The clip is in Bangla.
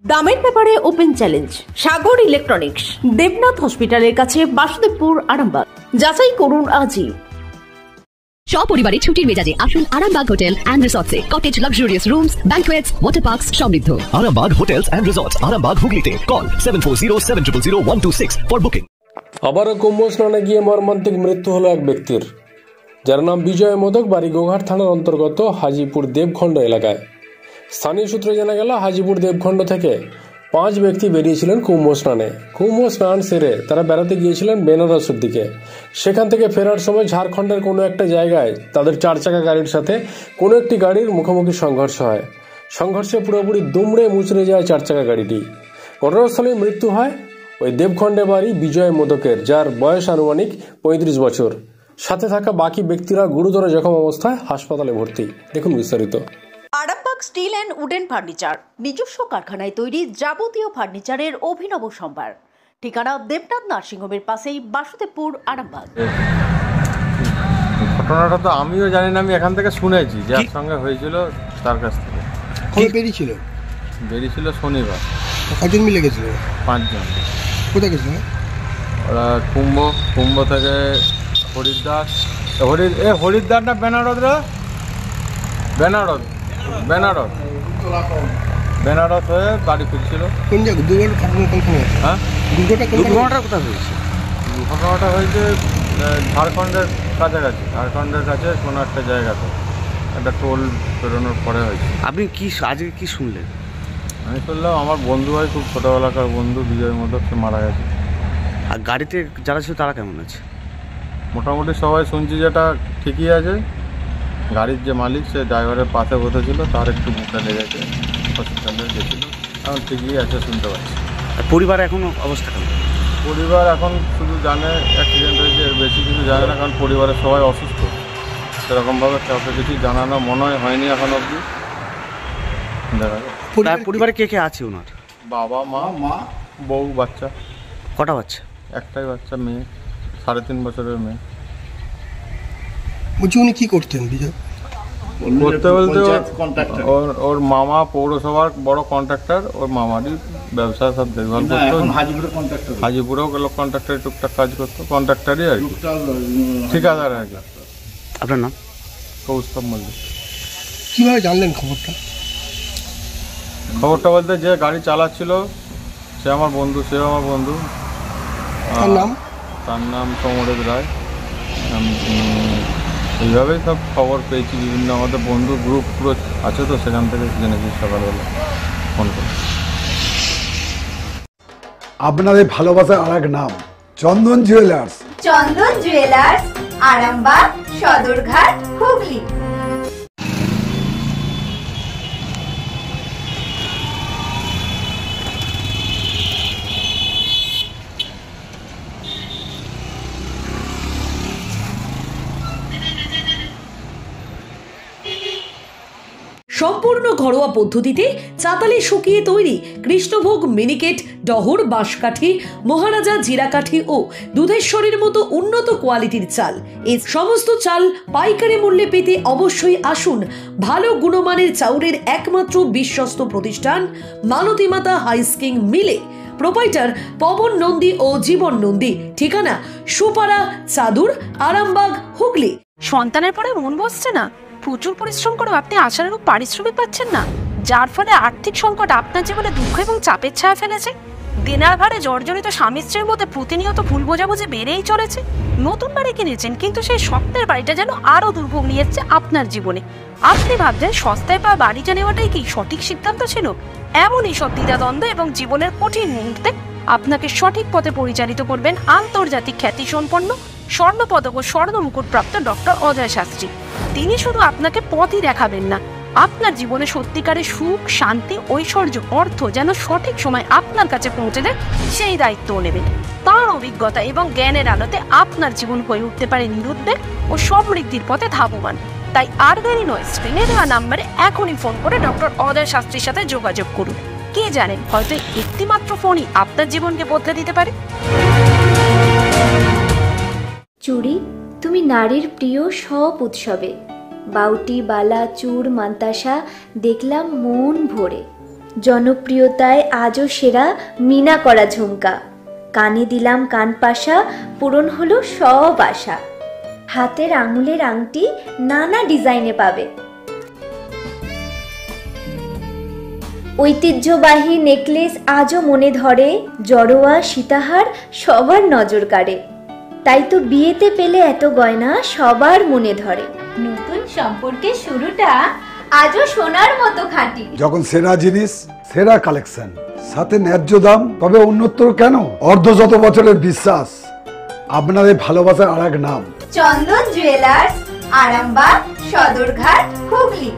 দামের ব্যাপারে ওপেন চ্যালেঞ্জ সাগর ইলেকট্রনিক্স, দেবনাথ হসপিটালের কাছে, বাসুদেবপুর, আরামবাগ। যাচাই করুন আজই। সপরিবারে ছুটির মেজাজে আসুন আরামবাগ হোটেল অ্যান্ড রিসর্টসে। Cottage, luxurious rooms, banquets, water parks সমৃদ্ধ। Arambagh hotels and resorts, Arambagh হুগলিতে। Call 7407000126 for booking. আবারও কুম্ভ স্নানে গিয়ে মর্মান্তিক মৃত্যু হলো এক ব্যক্তির, যার নাম বিজয় মোদক, বাড়ি গোঘাট থানার অন্তর্গত হাজিপুর দেবখণ্ড এলাকায়। স্থানীয় সূত্রে জানা গেল, হাজিপুর দেবখণ্ড থেকে 5 ব্যক্তি বেরিয়েছিলেন কুম্ভ স্নানে। কুম্ভ স্নান সেরে তারা বেড়াতে গিয়েছিলেন বেনারসের দিকে। সেখান থেকে ফেরার সময় ঝাড়খণ্ডের কোনো একটা জায়গায় তাদের 4 চাকা গাড়ির সাথে কোনো একটি গাড়ির মুখোমুখি সংঘর্ষ হয়। সংঘর্ষে পুরোপুরি দুমড়ে মুচড়ে যায় 4 চাকা গাড়িটি। ঘটনাস্থলেই মৃত্যু হয় ওই দেবখণ্ডে বাড়ি বিজয় মোদকের, যার বয়স আনুমানিক 35 বছর। সাথে থাকা বাকি ব্যক্তিরা গুরুতর জখম অবস্থায় হাসপাতালে ভর্তি। দেখুন বিস্তারিত। Arambagh steel and wooden furniture, নিজস্ব কারখানায় তৈরি যাবতীয় ফার্নিচারের অভিনব সম্ভার। ঠিকানা দেবনাথ নার্সিংহোমের পাশেই, বাসুদেবপুর, আরামবাগ। ঘটনাটা তো আমিও জানি না, আমি এখান থেকে শুনেছি যার সঙ্গে হয়েছিল তার কাছ থেকে। কবে বেরিয়েছিল? বেরিয়েছিল শনিবার। কজন মিলে গেছিল? 5 জন। কোথায় গেছিল ওরা? কুম্ভ থেকে হরিদ্বার। হরিদ্বার না বেনারস? বেনারস হয়ে বাড়ি ফিরছিল। কোন জায়গায় হ্যাঁ, দুর্ঘটনাটা কোথায় হয়েছে? ঘটনাটা হয়েছে ঝাড়খণ্ডের কাছাকাছি, ঝাড়খণ্ডের কাছে কোনো একটা জায়গাতে, একটা টোল পেরোনোর পরে হয়েছে। আপনি কি আজকে কি শুনলেন? আমি শুনলাম আমার বন্ধু হয়, খুব ছোটোবেলাকার বন্ধু, বিজয় মোদক, সে মারা গেছে। আর গাড়িতে যারা ছিল তারা কেমন আছে? মোটামুটি সবাই শুনছি যেটা ঠিকই আছে। গাড়ির যে মালিক, সে ড্রাইভারের পাশে বসেছিল, তার একটু মুখে লেগেছে, হসপিটালে গেছিলো, এখন ঠিকই আছে শুনতে পাচ্ছি। আর পরিবারে এখন অবস্থা কেমন? পরিবার এখন শুধু জানে অ্যাক্সিডেন্ট হয়েছে, বেশি কিছু জানে না, কারণ পরিবারের সবাই অসুস্থ। সেরকমভাবে কাউকে কিছু জানানো মনে হয়নি এখন অবধি। তার পরিবারে কে কে আছে ওনার? বাবা, মা, বউ, বাচ্চা। কটা বাচ্চা? একটাই বাচ্চা, মেয়ে, 3.5 বছরের মেয়ে। বলছি উনি কি করতেন বিজয়? করতে বলতে ওর মামা পৌরসভার বড় কন্ট্রাক্টর, ওর মামারই ব্যবসা সব দেখভাল করতো। হাজিপুরেও গেল কন্ট্রাক্টর, টুকটাক কাজ করতো, কন্ট্রাক্টরই আর কি, ঠিকাদার আর কি। আপনার নাম? কৌস্তব মল্লিক। কিভাবে জানলেন খবরটা? বলতে যে গাড়ি চালাচ্ছিল সে আমার বন্ধু, তার নাম সমরেশ রায়। এইভাবেই সব খবর পেয়েছি বিভিন্ন, আমাদের বন্ধু গ্রুপ পুরো আছে তো, সেখান থেকে জেনেছি সকালবেলা ফোন করে। আপনাদের ভালোবাসার আর এক নাম চন্দন জুয়েলার্স। চন্দন জুয়েলার্স, আরামবাগ, সদরঘাট, হুগলি। সম্পূর্ণ ঘরোয়া পদ্ধতিতে চাতালে শুকিয়ে তৈরি কৃষ্ণভোগ, মিনিকেট, ডহর, বাঁশকাঠি, মহারাজা, জিরাকাঠি ও দুধেশ্বরীর মতো উন্নত কোয়ালিটির চাল। এই সমস্ত চাল পাইকারি মূল্যে পেতে অবশ্যই আসুন ভালো গুণমানের চাউলের একমাত্র বিশ্বস্ত প্রতিষ্ঠান মালতী মাতা হাইস্কিং মিলে। প্রোপাইটার পবন নন্দী ও জীবন নন্দী। ঠিকানা সুপারা, চাদুর, আরামবাগ, হুগলি। সন্তানের পরে মন বসছে না, প্রচুর পরিশ্রম করেও আপনি আশানুরূপ পারিশ্রমিক পাচ্ছেন না, যার ফলে আর্থিক সংকট আপনার জীবনে দুঃখ এবং চাপের ছায়া ফেলেছে। দেনার ভারে জর্জরিত স্বামী স্ত্রীর মধ্যে প্রতিনিয়ত ভুল বোঝাবুঝি বেড়েই চলেছে। নতুন বাড়ি কিনেছেন, কিন্তু সেই স্বপ্নের বাড়িটা যেন আরো দুর্ভোগ নিয়ে এসেছে আপনার জীবনে। আপনি ভাবছেন সস্তায় পাওয়া বাড়িটা নেওয়াটাই কি সঠিক সিদ্ধান্ত ছিল? এমনই সব দ্বিধাদ্বন্দ্ব এবং জীবনের কঠিন মুহূর্তে আপনাকে সঠিক পথে পরিচালিত করবেন আন্তর্জাতিক খ্যাতিসম্পন্ন স্বর্ণপদক ও স্বর্ণ মুকুটপ্রাপ্ত ডক্টর অজয় শাস্ত্রী। তিনি শুধু আপনাকে পথই দেখাবেন না, আপনার জীবনে সত্যিকারের সুখ, শান্তি, ঐশ্বর্য, অর্থ যেন সঠিক সময় আপনার কাছে পৌঁছে দেয়, সেই দায়িত্বও নেবেন। তার অভিজ্ঞতা এবং জ্ঞানের আলোতে আপনার জীবন হয়ে উঠতে পারে নিরুদ্বেগ ও সমৃদ্ধির পথে ধাবমান। তাই আর দেরি নয়, স্ক্রিনে দেওয়া নাম্বারে এখনই ফোন করে ডক্টর অজয় শাস্ত্রীর সাথে যোগাযোগ করুন। কে জানেন, হয়তো একটি মাত্র ফোনই আপনার জীবনকে বদলে দিতে পারে। চুড়ি, তুমি নারীর প্রিয় সব উৎসবে। বাউটি, বালা, চূড়, মান্তাসা দেখলাম মন ভরে। জনপ্রিয়তায় আজও সেরা মিনা করা ঝুমকা। কানে দিলাম কান পাশা, পূরণ হলো সব আশা। হাতের আঙুলের আংটি নানা ডিজাইনে পাবে। ঐতিহ্যবাহী নেকলেস আজও মনে ধরে, জড়োয়া সীতাহার সবার নজর কাড়ে। তাই তো বিয়েতে পেলে এত গয়না সবার মনে ধরে। নতুন সম্পর্কের শুরুটা আজও সোনার মতো খাঁটি। যখন সেরা জিনিস, সেরা কালেকশন, সাথে ন্যায্য দাম, তবে উন্নতর কেন? অর্ধশত বছরের বিশ্বাস, আপনাদের ভালোবাসার আর এক নাম। চন্দন জুয়েলার্স, আরামবাগ, সদরঘাট, হুগলি।